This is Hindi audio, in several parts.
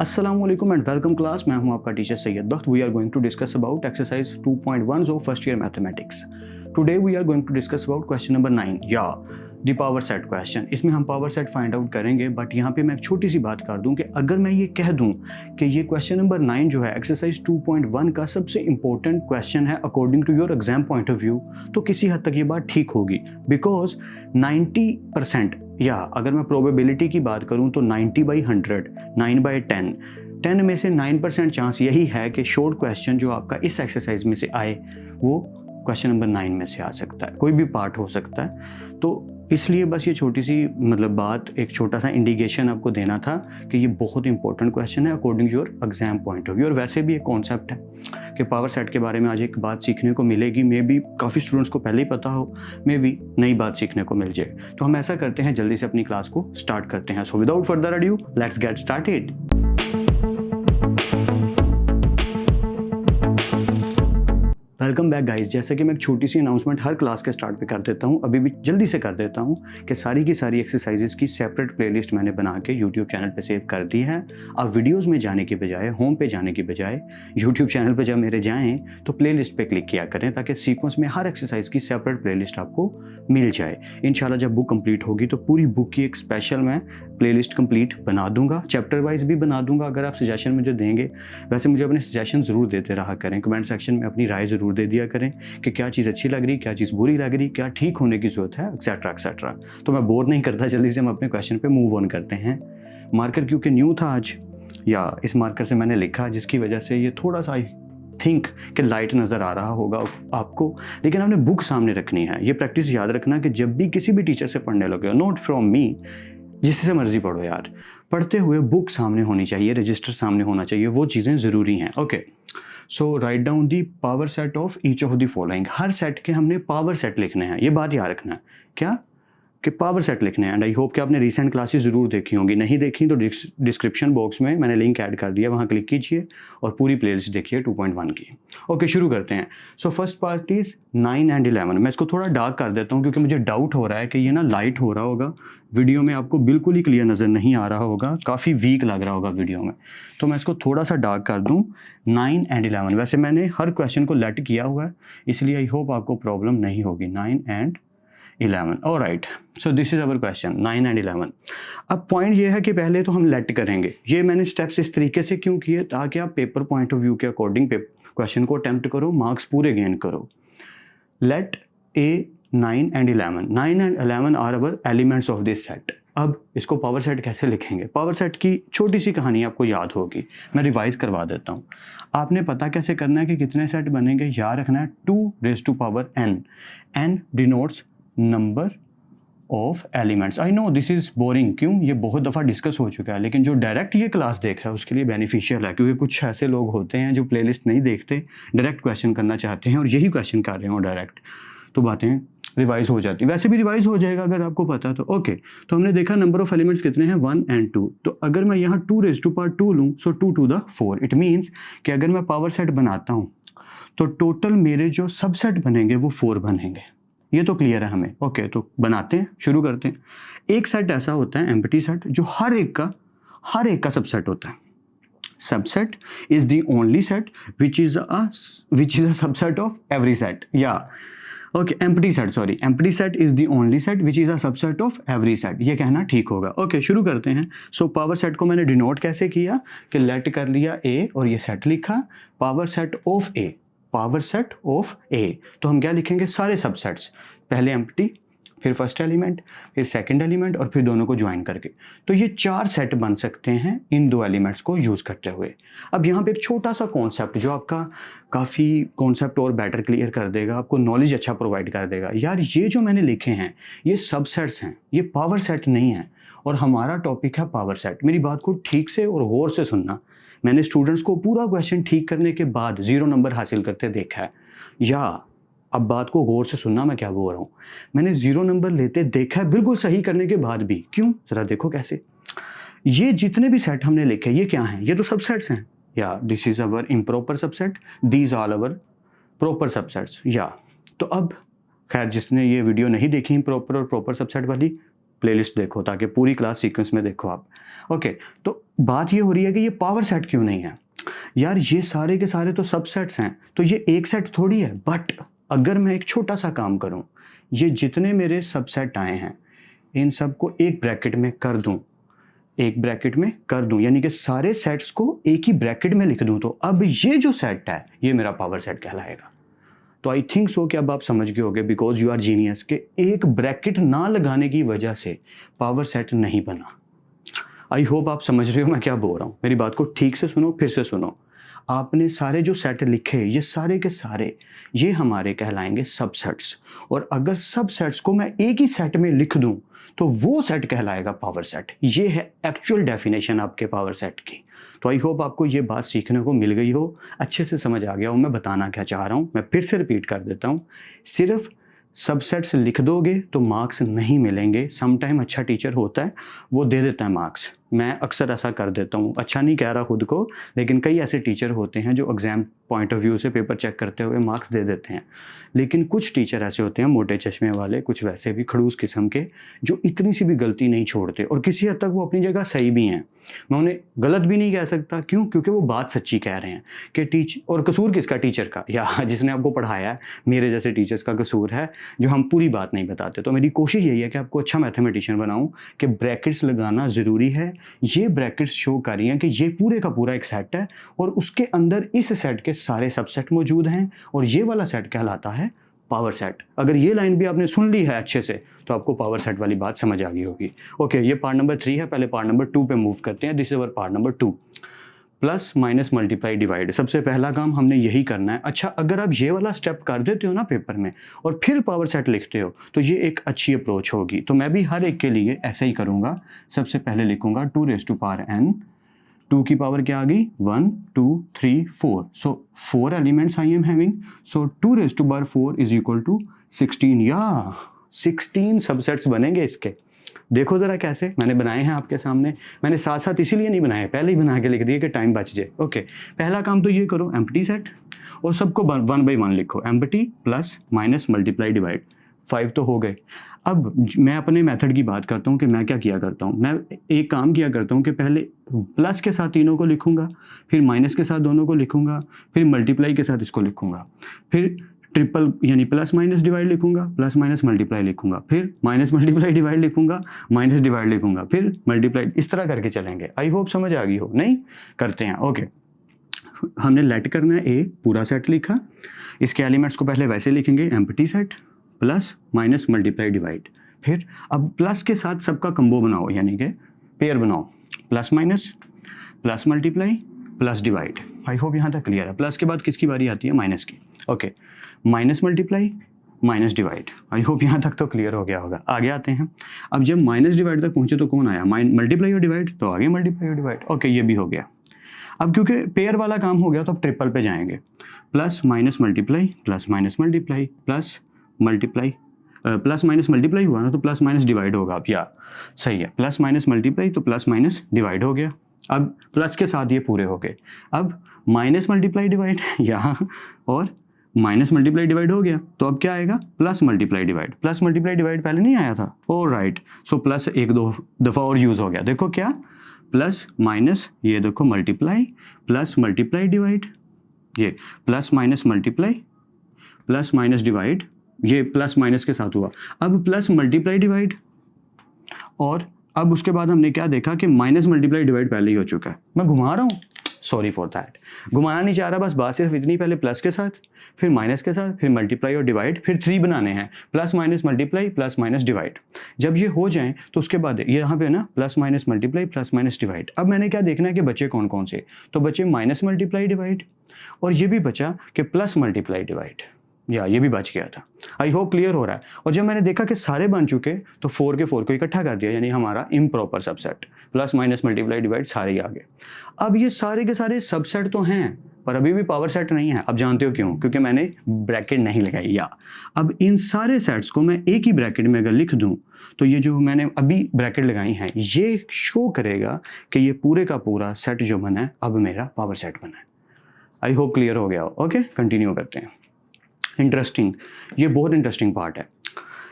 अस्सलामुअलैकुम एंड वेलकम क्लास। मैं हूं आपका teacher Syed Bakht. We are going to discuss about exercise 2.1 of first year mathematics. Today we are going to discuss about question number 9 या द पावर सेट क्वेश्चन। इसमें हम पावर सेट फाइंड आउट करेंगे, बट यहाँ पे मैं एक छोटी सी बात कर दूं कि अगर मैं ये कह दूं कि ये क्वेश्चन नंबर 9 जो है एक्सरसाइज 2.1 का सबसे इंपॉर्टेंट क्वेश्चन है according to your exam point of view, तो किसी हद तक ये बात ठीक होगी। बिकॉज 90% या अगर मैं प्रोबेबिलिटी की बात करूं तो 90/100, 9/10, 10 में से 9% चांस यही है कि शॉर्ट क्वेश्चन जो आपका इस एक्सरसाइज में से आए वो क्वेश्चन नंबर 9 में से आ सकता है, कोई भी पार्ट हो सकता है। तो इसलिए बस ये छोटी सी बात, एक छोटा सा इंडिकेशन आपको देना था कि ये बहुत इंपॉर्टेंट क्वेश्चन है according to your exam point of view. और वैसे भी एक कॉन्सेप्ट है कि पावर सेट के बारे में आज एक बात सीखने को मिलेगी। मे बी काफ़ी स्टूडेंट्स को पहले ही पता हो, मे बी नई बात सीखने को मिल जाए। तो हम ऐसा करते हैं, जल्दी से अपनी क्लास को स्टार्ट करते हैं। So without further adieu let's get started. Welcome back guys. जैसे कि मैं एक छोटी सी अनाउंसमेंट हर क्लास के स्टार्ट पे कर देता हूँ, अभी भी जल्दी से कर देता हूँ कि सारी की सारी एक्सरसाइजेस की सेपरेट प्लेलिस्ट मैंने बना के यूट्यूब चैनल पे सेव कर दी है। आप वीडियोस में जाने की बजाय, होम पे जाने की बजाय यूट्यूब चैनल पे जब मेरे जाएँ तो प्लेलिस्ट पे क्लिक किया करें, ताकि सीक्वेंस में हर एक्सरसाइज की सेपरेट प्लेलिस्ट आपको मिल जाए। इंशाल्लाह जब बुक कंप्लीट होगी तो पूरी बुक की एक स्पेशल मैं प्लेलिस्ट कंप्लीट बना दूंगा, चैप्टर वाइज भी बना दूंगा। अगर आप सजेशन मुझे देंगे, वैसे मुझे अपने सजेशन ज़रूर देते रहा करें, कमेंट सेक्शन में अपनी राय ज़रूर दे दिया करें कि क्या चीज़ अच्छी लग रही, क्या चीज़ बुरी लग रही, क्या ठीक होने की ज़रूरत है, एक्सेट्रा एक्सेट्रा। तो मैं बोर नहीं करता, जल्दी से हम अपने क्वेश्चन पे मूव ऑन करते हैं। मार्कर क्योंकि न्यू था आज, या इस मार्कर से मैंने लिखा, जिसकी वजह से ये थोड़ा सा थिंक कि लाइट नज़र आ रहा होगा आपको, लेकिन आपने बुक सामने रखनी है। ये प्रैक्टिस याद रखना कि जब भी किसी भी टीचर से पढ़ने लगे, नोट फ्रॉम मी, जिससे मर्जी पढ़ो यार, पढ़ते हुए बुक सामने होनी चाहिए, रजिस्टर सामने होना चाहिए, वो चीज़ें ज़रूरी हैं। Okay, so write down the power set of each of the following. Her set के हमने पावर सेट लिखने हैं, ये बात याद रखना है क्या, कि पावर सेट लिखने हैं। एंड आई होप कि आपने रीसेंट क्लासेस ज़रूर देखी होंगी। नहीं देखी तो डिस्क्रिप्शन बॉक्स में मैंने लिंक ऐड कर दिया, वहाँ क्लिक कीजिए और पूरी प्लेलिस्ट देखिए 2.1 की। ओके, शुरू करते हैं। So first part is 9 and 11। मैं इसको थोड़ा डार्क कर देता हूँ क्योंकि मुझे डाउट हो रहा है कि ये ना लाइट हो रहा होगा, वीडियो में आपको बिल्कुल ही क्लियर नज़र नहीं आ रहा होगा, काफ़ी वीक लग रहा होगा वीडियो में। तो मैं इसको थोड़ा सा डार्क कर दूँ। 9 एंड 11, वैसे मैंने हर क्वेश्चन को लेट किया हुआ है, इसलिए आई होप आपको प्रॉब्लम नहीं होगी। 9 and 11, alright. So this is our question 9 and 11। अब पॉइंट ये है कि पहले तो हम लेट करेंगे। ये मैंने स्टेप्स इस तरीके से क्यों किए, ताकि आप पेपर पॉइंट ऑफ व्यू के अकॉर्डिंग क्वेश्चन को अटेम्प्ट करो, मार्क्स पूरे गेन करो। Let A 9 and 11, 9 and 11 are our elements of this set. अब इसको पावर सेट कैसे लिखेंगे? पावर सेट की छोटी सी कहानी आपको याद होगी, मैं रिवाइज करवा देता हूँ। आपने पता कैसे करना है कि कितने सेट बनेंगे, याद रखना है 2⁻n। n denotes number of elements. I know this is boring, क्यों, ये बहुत दफ़ा डिस्कस हो चुका है, लेकिन जो डायरेक्ट ये क्लास देख रहा है उसके लिए बेनिफिशियल है, क्योंकि कुछ ऐसे लोग होते हैं जो प्लेलिस्ट नहीं देखते, डायरेक्ट क्वेश्चन करना चाहते हैं और यही क्वेश्चन कर रहे हो डायरेक्ट, तो बातें रिवाइज हो जाती। वैसे भी रिवाइज हो जाएगा अगर आपको पता तो। ओके, तो हमने देखा नंबर ऑफ एलिमेंट्स कितने हैं, 1 and 2। तो अगर मैं यहाँ 2⁻² लूँ, सो 2 to the 4। इट मीन्स कि अगर मैं पावर सेट बनाता हूँ तो टोटल मेरे जो सबसेट बनेंगे वो 4 बनेंगे। ये तो क्लियर है हमें। ओके, तो बनाते हैं, शुरू करते हैं। एक सेट ऐसा होता है एम्प्टी सेट, जो हर एक का सबसेट होता है। Subset is the only set which is a subset of every set. या okay, empty set is the only set which is a subset of every set, ये कहना ठीक होगा। ओके, शुरू करते हैं। सो पावर सेट को मैंने डिनोट कैसे किया कि लेट कर लिया ए और ये सेट लिखा, power set of A, power set of A. तो हम क्या लिखेंगे, सारे सबसेट्स, पहले एम्प्टी, फिर फर्स्ट एलिमेंट, फिर सेकंड एलिमेंट और फिर दोनों को ज्वाइन करके। तो ये 4 सेट बन सकते हैं इन 2 एलिमेंट्स को यूज़ करते हुए। अब यहाँ पे एक छोटा सा कॉन्सेप्ट जो आपका काफ़ी कॉन्सेप्ट और बेटर क्लियर कर देगा, आपको नॉलेज अच्छा प्रोवाइड कर देगा। यार ये जो मैंने लिखे हैं ये सबसेट्स हैं, ये पावर सेट नहीं है, और हमारा टॉपिक है पावर सेट। मेरी बात को ठीक से और गौर से सुनना। मैंने स्टूडेंट्स को पूरा क्वेश्चन ठीक करने के बाद 0 नंबर हासिल करते देखा है, या अब बात को गौर से सुनना, मैं क्या बोल रहा हूँ, मैंने 0 नंबर लेते देखा है बिल्कुल सही करने के बाद भी। क्यों, ज़रा देखो कैसे। ये जितने भी सेट हमने लिखे ये क्या हैं, ये तो सबसेट्स हैं। या this is our improper subset, these are our proper subsets. या तो अब खैर जिसने ये वीडियो नहीं देखी इम्प्रॉपर और प्रॉपर सबसेट वाली, प्लेलिस्ट देखो ताकि पूरी क्लास सीक्वेंस में देखो आप। ओके, तो बात ये हो रही है कि ये पावर सेट क्यों नहीं है यार, ये सारे के सारे तो सबसेट्स हैं, तो ये एक सेट थोड़ी है। बट अगर मैं एक छोटा सा काम करूं, ये जितने मेरे सबसेट आए हैं इन सबको एक ब्रैकेट में कर दूं, एक ब्रैकेट में कर दूं, यानी कि सारे सेट्स को एक ही ब्रैकेट में लिख दूं, तो अब ये जो सेट है ये मेरा पावर सेट कहलाएगा। तो आई थिंक सो कि अब आप समझ गए होगे, बिकॉज यू आर जीनियस, कि एक ब्रैकेट ना लगाने की वजह से पावर सेट नहीं बना। आई होप आप समझ रहे हो मैं क्या बोल रहा हूँ। मेरी बात को ठीक से सुनो, फिर से सुनो। आपने सारे जो सेट लिखे ये सारे के सारे ये हमारे कहलाएंगे सबसेट्स, और अगर सबसेट्स को मैं एक ही सेट में लिख दूं तो वो सेट कहलाएगा पावर सेट। ये है एक्चुअल डेफिनेशन आपके पावर सेट की। तो आई होप आपको ये बात सीखने को मिल गई हो, अच्छे से समझ आ गया हो मैं बताना क्या चाह रहा हूँ। मैं फिर से रिपीट कर देता हूँ, सिर्फ सबसेट्स लिख दोगे तो मार्क्स नहीं मिलेंगे। समटाइम अच्छा टीचर होता है वो दे देता है मार्क्स, मैं अक्सर ऐसा कर देता हूँ, अच्छा नहीं कह रहा खुद को, लेकिन कई ऐसे टीचर होते हैं जो एग्ज़ाम पॉइंट ऑफ व्यू से पेपर चेक करते हुए मार्क्स दे देते हैं। लेकिन कुछ टीचर ऐसे होते हैं मोटे चश्मे वाले, कुछ वैसे भी खड़ूस किस्म के, जो इतनी सी भी गलती नहीं छोड़ते, और किसी हद तक वो अपनी जगह सही भी हैं। मैं उन्हें गलत भी नहीं कह सकता, क्यों? क्योंकि वो बात सच्ची कह रहे हैं कि और कसूर किसका? टीचर का, या जिसने आपको पढ़ाया है। मेरे जैसे टीचर्स का कसूर है जो हम पूरी बात नहीं बताते। तो मेरी कोशिश यही है कि आपको अच्छा मैथमेटिशियन बनाऊं, कि ब्रैकेट्स लगाना ज़रूरी है। ये ब्रैकेट्स शो कर रही हैं कि ये पूरे का पूरा एक सेट है, और उसके अंदर इस सेट के सारे सबसेट मौजूद हैं, और ये वाला सेट कहलाता है पावर सेट। अगर ये लाइन भी आपने सुन ली है अच्छे से तो आपको पावर सेट वाली बात समझ आ गई होगी। ओके, ये पार्ट नंबर 3 है, पहले पार्ट नंबर 2 पे मूव करते हैं। This is our part number 2, plus minus multiply divide. सबसे पहला काम हमने यही करना है। अच्छा, अगर आप ये वाला स्टेप कर देते हो ना पेपर में और फिर पावर सेट लिखते हो तो ये एक अच्छी अप्रोच होगी। तो मैं भी हर एक के लिए ऐसे ही करूँगा। सबसे पहले लिखूंगा 2 रेज़ टू पावर n, 2 की पावर क्या आ गई? 1 2 3 4। So 4 elements I am having, so 2 raise to power 4 is equal to 16। या 16 सबसेट्स बनेंगे इसके। देखो ज़रा कैसे मैंने बनाए हैं आपके सामने। मैंने साथ साथ इसीलिए नहीं बनाए, पहले ही बना के लिख दिए कि टाइम बच जाए। ओके, पहला काम तो ये करो, एम्प्टी सेट, और सबको 1 बाई 1 लिखो। Empty plus minus multiply divide, 5 तो हो गए। अब मैं अपने मेथड की बात करता हूँ कि मैं क्या किया करता हूँ। मैं एक काम किया करता हूँ कि पहले प्लस के साथ तीनों को लिखूंगा, फिर माइनस के साथ दोनों को लिखूंगा, फिर मल्टीप्लाई के साथ इसको लिखूंगा, फिर ट्रिपल यानी प्लस माइनस डिवाइड लिखूंगा, प्लस माइनस मल्टीप्लाई लिखूंगा, फिर माइनस मल्टीप्लाई डिवाइड लिखूंगा, माइनस डिवाइड लिखूंगा, फिर मल्टीप्लाई, इस तरह करके चलेंगे। आई होप समझ आ गई हो। नहीं करते हैं। ओके, हमने लेट करना है ए, पूरा सेट लिखा, इसके एलिमेंट्स को पहले वैसे लिखेंगे, empty set plus minus multiply divide. फिर अब प्लस के साथ सबका कंबो बनाओ, यानी कि पेयर बनाओ, plus minus plus multiply plus divide. I hope यहाँ तक क्लियर है। प्लस के बाद किसकी बारी आती है? माइनस की। Okay, minus multiply minus divide. I hope यहाँ तक तो क्लियर हो गया होगा। आगे आते हैं। अब जब माइनस डिवाइड तक पहुँचे तो कौन आया? मल्टीप्लाई और डिवाइड, तो आगे मल्टीप्लाई और डिवाइड। ओके, ये भी हो गया। अब क्योंकि पेयर वाला काम हो गया तो अब ट्रिपल पे जाएंगे। Plus minus multiply plus minus multiply plus multiply, plus minus multiply हुआ ना तो प्लस माइनस डिवाइड होगा। अब या सही है, प्लस माइनस मल्टीप्लाई तो प्लस माइनस डिवाइड हो गया। अब प्लस के साथ ये पूरे हो गए। अब माइनस मल्टीप्लाई डिवाइड यहाँ, और माइनस मल्टीप्लाई डिवाइड हो गया, तो अब क्या आएगा? Plus multiply divide. Plus multiply divide पहले नहीं आया था? ओ राइट, सो प्लस एक दो दफ़ा और यूज़ हो गया। देखो क्या, प्लस माइनस, ये देखो मल्टीप्लाई प्लस मल्टीप्लाई डिवाइड, ये plus minus multiply plus minus divide, ये प्लस माइनस के साथ हुआ। अब प्लस मल्टीप्लाई डिवाइड, और अब उसके बाद हमने क्या देखा कि माइनस मल्टीप्लाई डिवाइड पहले ही हो चुका है। मैं घुमा रहा हूँ, सॉरी फॉर दैट, घुमाना नहीं चाह रहा, बस बात सिर्फ इतनी, पहले प्लस के साथ, फिर माइनस के साथ, फिर मल्टीप्लाई और डिवाइड, फिर 3 बनाने हैं, plus minus multiply plus minus divide. जब ये हो जाएं तो उसके बाद ये यहाँ पे ना plus minus multiply plus minus divide. अब मैंने क्या देखना है कि बचे कौन कौन से, तो बचे माइनस मल्टीप्लाई डिवाइड, और ये भी बचा कि प्लस मल्टीप्लाई डिवाइड, या ये भी बच गया था। आई होप क्लियर हो रहा है। और जब मैंने देखा कि सारे बन चुके तो 4 के 4 को इकट्ठा कर दिया, यानी हमारा improper subset, plus minus multiply divide सारे ही आ गए। अब ये सारे के सारे सबसेट तो हैं पर अभी भी पावर सेट नहीं है। अब जानते हो क्यों? क्योंकि मैंने ब्रैकेट नहीं लगाई। या अब इन सारे सेट्स को मैं एक ही ब्रैकेट में अगर लिख दूं तो ये जो मैंने अभी ब्रैकेट लगाई हैं ये शो करेगा कि ये पूरे का पूरा सेट जो बना है अब मेरा पावर सेट बना है। आई होप क्लियर हो गया हो। ओके, कंटिन्यू करते हैं। इंटरेस्टिंग, ये बहुत इंटरेस्टिंग पार्ट है।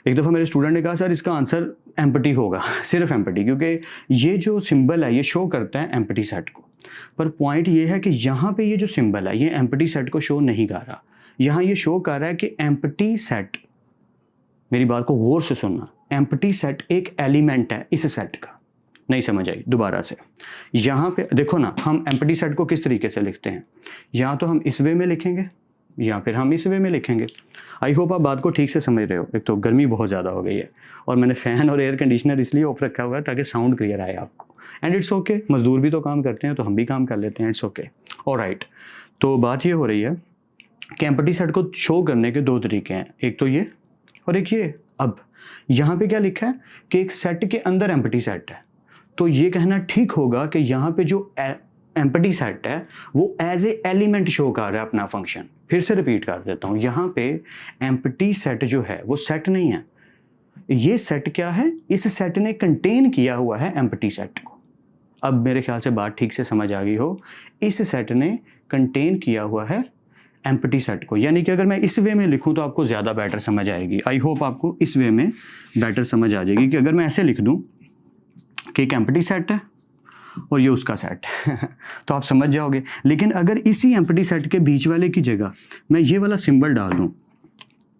एक दफ़ा मेरे स्टूडेंट ने कहा सर इसका आंसर एम्प्टी होगा, सिर्फ एम्प्टी, क्योंकि ये जो सिंबल है ये शो करता है एम्प्टी सेट को। पर पॉइंट ये है कि यहाँ पे ये जो सिंबल है ये एम्प्टी सेट को शो नहीं कर रहा, यहाँ ये शो कर रहा है कि एम्प्टी सेट, मेरी बात को गौर से सुनना, एम्प्टी सेट एक एलिमेंट है इस सेट का। नहीं समझ आई, दोबारा से यहाँ पे देखो ना, हम एम्प्टी सेट को किस तरीके से लिखते हैं, या तो हम इस वे में लिखेंगे या फिर हम इस वे में लिखेंगे। आई होप आप बात को ठीक से समझ रहे हो। एक तो गर्मी बहुत ज़्यादा हो गई है और मैंने फ़ैन और एयर कंडीशनर इसलिए ऑफ रखा हुआ है ताकि साउंड क्लियर आए आपको। एंड इट्स ओके, मजदूर भी तो काम करते हैं तो हम भी काम कर लेते हैं, इट्स ओके। ऑलराइट, तो बात ये हो रही है कि एम्प्टी सेट को शो करने के दो तरीके हैं, एक तो ये और एक ये। अब यहाँ पे क्या लिखा है कि एक सेट के अंदर एम्प्टी सेट है, तो ये कहना ठीक होगा कि यहाँ पे जो एम्प्टी सेट है वो एज ए एलिमेंट शो कर रहा है अपना फंक्शन। फिर से रिपीट कर देता हूँ, यहाँ पे एम्प्टी सेट जो है वो सेट नहीं है, ये सेट क्या है, इस सेट ने कंटेन किया हुआ है एम्प्टी सेट को। अब मेरे ख्याल से बात ठीक से समझ आ गई हो, इस सेट ने कंटेन किया हुआ है एम्प्टी सेट को। यानी कि अगर मैं इस वे में लिखूं तो आपको ज़्यादा बेटर समझ आएगी। आई होप आपको इस वे में बेटर समझ आ जाएगी कि अगर मैं ऐसे लिख दूं कि एक एम्प्टी सेट है और ये उसका सेट है तो आप समझ जाओगे। लेकिन अगर इसी एम्प्टी सेट के बीच वाले की जगह मैं ये वाला सिंबल डाल दूं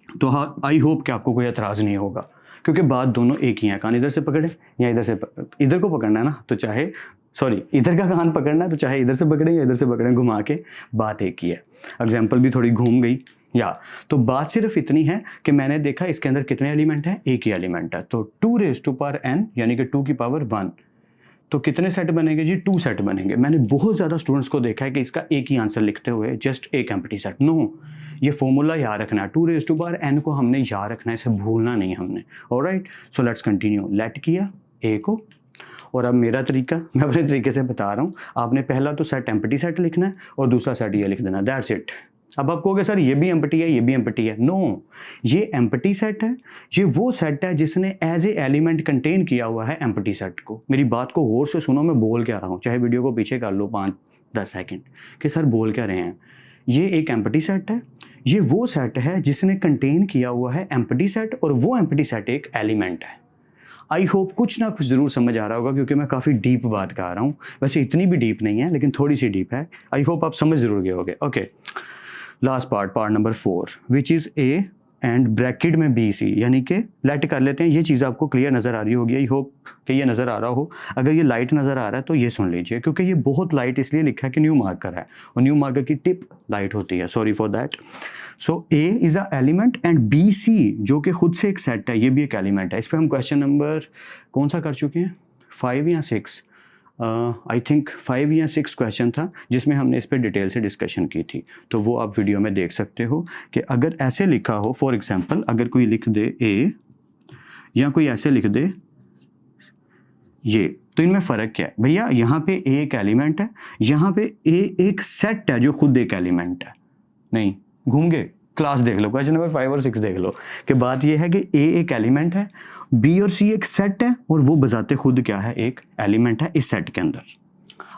तो हाँ, आई होप कि आपको कोई एतराज़ नहीं होगा, क्योंकि बात दोनों एक ही है। कान इधर से पकड़े या इधर से, इधर को पकड़ना है ना तो चाहे, सॉरी इधर का कान पकड़ना है तो चाहे इधर से पकड़े या इधर से पकड़े, घुमा के बात एक ही है। एग्जाम्पल भी थोड़ी घूम गई या, तो बात सिर्फ इतनी है कि मैंने देखा इसके अंदर कितने एलिमेंट हैं, एक ही एलिमेंट है। तो 2n यानी कि 2 की पावर 1, तो कितने सेट बनेंगे जी, 2 सेट बनेंगे। मैंने बहुत ज़्यादा स्टूडेंट्स को देखा है कि इसका एक ही आंसर लिखते हुए जस्ट एक एम्प्टी सेट। नो, ये फॉर्मूला याद रखना है, 2n को हमने याद रखना है, इसे भूलना नहीं हमने। Alright, so let's continue. Let किया ए को, और अब मेरा तरीका, मैं अपने तरीके से बता रहा हूँ। आपने पहला तो सेट एम्प्टी सेट लिखना है और दूसरा सेट ये लिख देना, दैट्स इट। अब आप कहोगे सर ये भी एम्प्टी है, ये भी एम्प्टी है। नो, ये एम्प्टी सेट है, ये वो सेट है जिसने एज ए एलिमेंट कंटेन किया हुआ है एम्प्टी सेट को। मेरी बात को गौर से सुनो, मैं बोल क्या रहा हूँ, चाहे वीडियो को पीछे कर लो 5-10 सेकंड कि सर बोल क्या रहे हैं। ये एक एम्प्टी सेट है, ये वो सेट है जिसने कंटेन किया हुआ है एम्प्टी सेट, और वो एम्प्टी सेट एक एलिमेंट है। आई होप कुछ ना कुछ ज़रूर समझ आ रहा होगा, क्योंकि मैं काफ़ी डीप बात कर रहा हूँ। वैसे इतनी भी डीप नहीं है लेकिन थोड़ी सी डीप है। आई होप आप समझ ज़रूर गए होगे। Okay, last part number 4, which is A and bracket में बी सी, यानी कि लेट कर लेते हैं। ये चीज़ आपको क्लियर नज़र आ रही होगी, आई होप कि ये नज़र आ रहा हो। अगर ये लाइट नज़र आ रहा है तो ये सुन लीजिए, क्योंकि ये बहुत लाइट इसलिए लिखा है कि न्यू मार्कर है और न्यू मार्कर की टिप लाइट होती है, sorry for that. So A is a element and B C जो कि खुद से एक सेट है, ये भी एक एलिमेंट है। इस पर हम क्वेश्चन नंबर कौन सा कर चुके हैं, 5 या 6, आई थिंक 5 या 6 क्वेश्चन था जिसमें हमने इस पर डिटेल से डिस्कशन की थी, तो वो आप वीडियो में देख सकते हो कि अगर ऐसे लिखा हो, फॉर एग्जांपल अगर कोई लिख दे ए या कोई ऐसे लिख दे ये, तो इनमें फ़र्क क्या है भैया। यहाँ पे ए एक एलिमेंट है, यहाँ पे ए एक सेट है जो खुद एक एलिमेंट है। नहीं, घूम गए, क्लास देख लो, क्वेश्चन नंबर 5 और 6 देख लो कि बात ये है कि ए एक एलिमेंट है, बी और सी एक सेट है, और वो बजाते खुद क्या है, एक एलिमेंट है इस सेट के अंदर।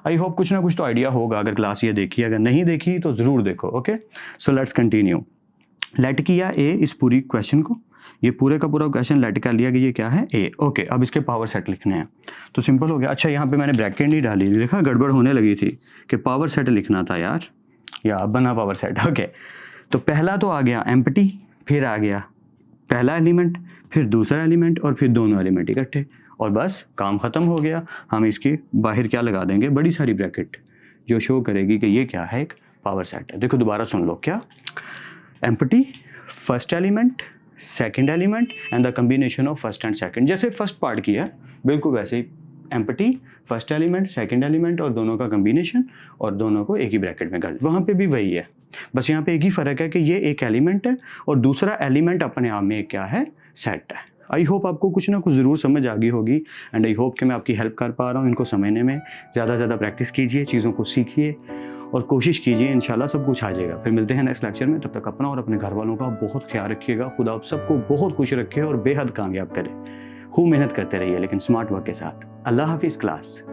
आई होप कुछ ना कुछ तो आइडिया होगा अगर क्लास ये देखी, अगर नहीं देखी तो ज़रूर देखो। Okay, so let's continue. Let किया ए इस पूरी क्वेश्चन को, ये पूरे का पूरा क्वेश्चन लेट कर लिया कि ये क्या है, ए। ओके, अब इसके पावर सेट लिखने हैं तो सिंपल हो गया। अच्छा, यहाँ पे मैंने ब्रैकेट नहीं डाली, देखा गड़बड़ होने लगी थी कि पावर सेट लिखना था यार, या बना पावर सेट। ओके, तो पहला तो आ गया एम्प्टी, फिर आ गया पहला एलिमेंट, फिर दूसरा एलिमेंट, और फिर दोनों एलिमेंट इकट्ठे, और बस काम ख़त्म हो गया। हम इसके बाहर क्या लगा देंगे, बड़ी सारी ब्रैकेट जो शो करेगी कि ये क्या है, एक पावर सेट है। देखो दोबारा सुन लो, क्या empty, first element, second element and the combination of first and second. जैसे फर्स्ट पार्ट किया बिल्कुल वैसे ही, empty, first element, second element और दोनों का कम्बिनेशन, और दोनों को एक ही ब्रैकेट में कर, वहाँ पे भी वही है। बस यहाँ पे एक ही फ़र्क है कि ये एक एलिमेंट है और दूसरा एलिमेंट अपने आप में क्या है, सेट है। आई होप आपको कुछ ना कुछ ज़रूर समझ आ गई होगी, एंड आई होप कि मैं आपकी हेल्प कर पा रहा हूँ इनको समझने में। ज़्यादा से ज़्यादा प्रैक्टिस कीजिए, चीज़ों को सीखिए और कोशिश कीजिए, इंशाल्लाह सब कुछ आ जाएगा। फिर मिलते हैं नेक्स्ट लेक्चर में, तब तक अपना और अपने घर वालों का बहुत ख्याल रखिएगा। खुदा आप सबको बहुत खुश रखे और बेहद कामयाब करे। खूब मेहनत करते रहिए लेकिन स्मार्ट वर्क के साथ। अल्लाह हाफिज़ क्लास।